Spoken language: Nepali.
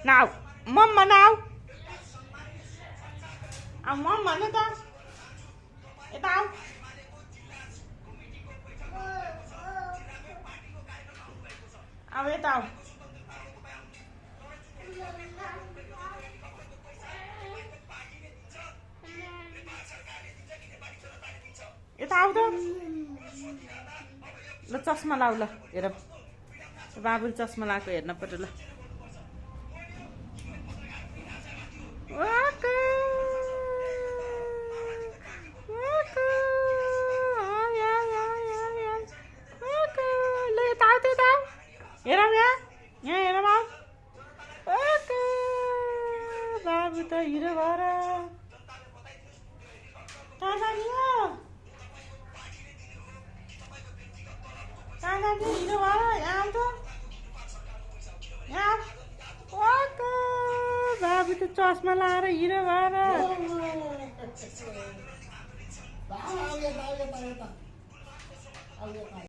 nào mama nào mama nữa ta để tao về tao यता आऊ त ल चस्मा लाऊ ल हेर बाबुले चस्मा लगाएको हेर्न पर्यो ल हेर यहाँ हेर बाबु त हिरो भएर कहाँ जाने हिरो भएर यहाँ आउँछ यहाँ बाबु त चस्मा लगाएर हिरो भएर